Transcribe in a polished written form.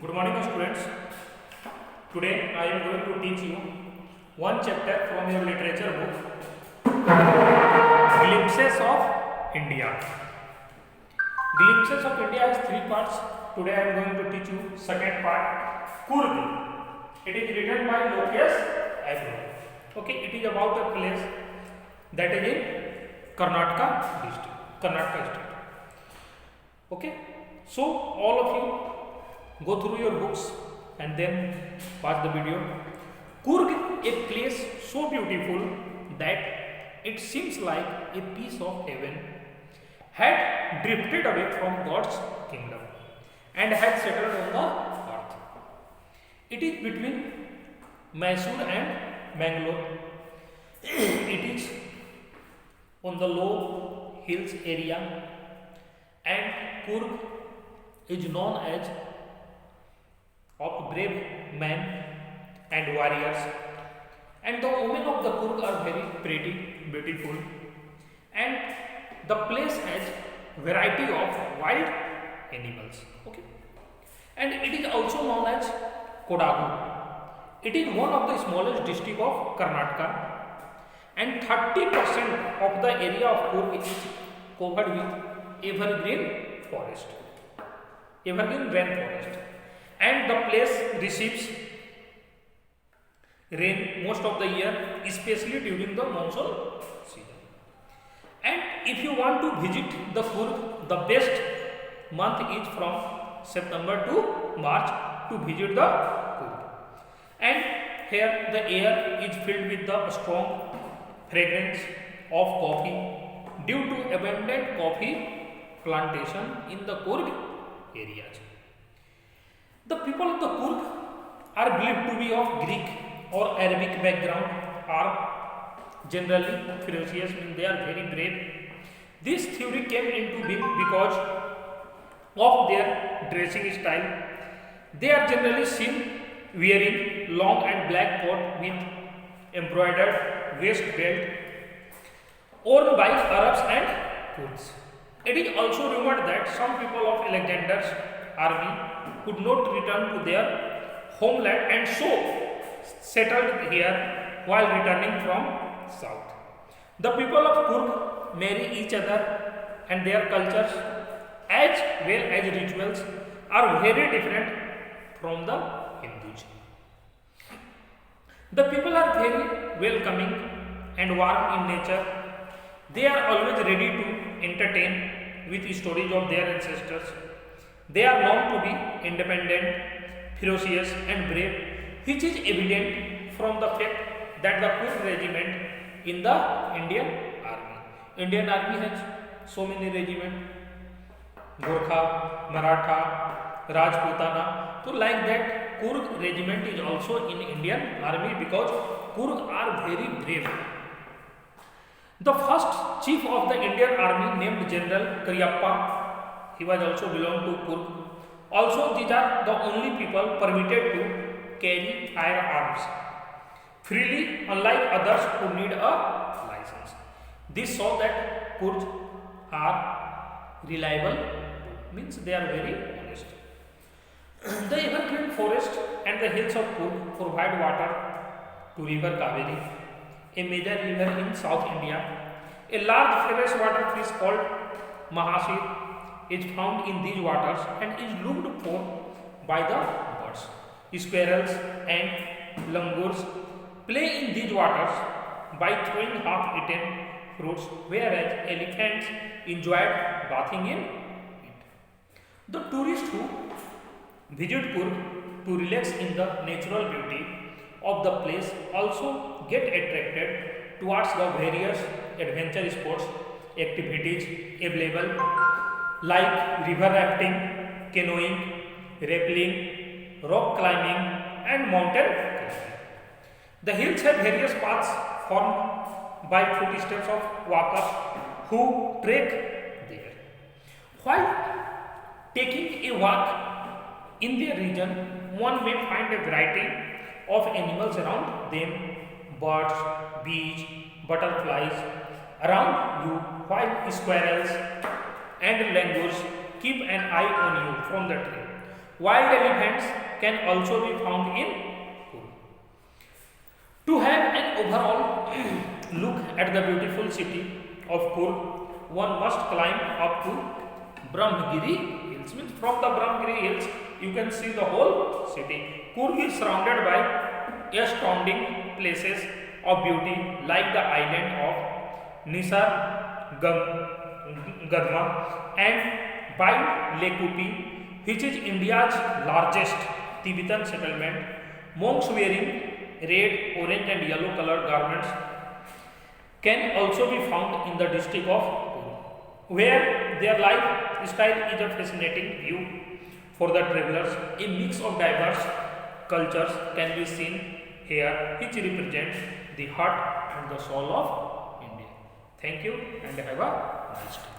Good morning, students. Today I am going to teach you one chapter from your literature book, Glimpses of India. Glimpses of India has three parts. Today I am going to teach you second part, Kurg. It is written by Lokesh Agro. Okay, it is about a place that is in Karnataka district. Okay, so all of you go through your books and then watch the video. Kurg, a place so beautiful that it seems like a piece of heaven, had drifted away from God's kingdom and had settled on the earth. It is between Mysore and Bangalore. It is on the low hills area, and Kurg is known as of brave men and warriors, and the women of the Kurg are very pretty, beautiful, and the place has variety of wild animals. Okay, and it is also known as Kodagu. It is one of the smallest district of Karnataka, and 30% of the area of Kurg is covered with evergreen forest, evergreen rainforest, and the place receives rain most of the year, especially during the monsoon season. And if you want to visit the Kurg, the best month is from September to March to visit the Kurg. And here the air is filled with the strong fragrance of coffee due to abundant coffee plantation in the Kurg areas. The people of the Kurg are believed to be of Greek or Arabic background, are generally ferocious, means they are very brave. This theory came into being because of their dressing style. They are generally seen wearing long and black coat with embroidered waist belt worn by Arabs and Kurds. It is also rumored that some people of Alexander's army could not return to their homeland and so settled here while returning from south. The people of Kurg marry each other, and their cultures as well as rituals are very different from the Hindus. The people are very welcoming and warm in nature. They are always ready to entertain with stories of their ancestors. They are known to be independent, ferocious, and brave, which is evident from the fact that the Kurg regiment in the Indian Army. Indian Army has so many regiments: Gorkha, Maratha, Rajputana. So, like that, Kurg regiment is also in Indian Army because Kurg are very brave. The first chief of the Indian Army, named General Karyappa, he was also belonged to Kurg. Also, these are the only people permitted to carry firearms freely, unlike others who need a license. This shows that Kurds are reliable, means they are very honest. The evergreen forest and the hills of Kurg provide water to river Kaveri, a major river in South India. A large freshwater fish called Mahasir is found in these waters and is looked for by the birds. Squirrels and langurs play in these waters by throwing half-eaten fruits, whereas elephants enjoyed bathing in it. The tourists who visit Kurg to relax in the natural beauty of the place also get attracted towards the various adventure sports activities available, like river rafting, canoeing, rappelling, rock climbing, and mountain climbing. The hills have various paths formed by footsteps of walkers who trek there. While taking a walk in their region, one may find a variety of animals around them: birds, bees, butterflies around you, while squirrels and langurs keep an eye on you from the tree. Wild elephants can also be found in Kur. To have an overall look at the beautiful city of Kur, one must climb up to Brahmagiri Hills. Means from the Brahmagiri Hills, you can see the whole city. Kur is surrounded by astounding places of beauty like the island of Nisargama and by Lake Upi, which is India's largest Tibetan settlement. Monks wearing red, orange and yellow colored garments can also be found in the district of Kur, where their lifestyle is a fascinating view for the travelers. A mix of diverse cultures can be seen here, which represents the heart and the soul of India. Thank you and have a nice day.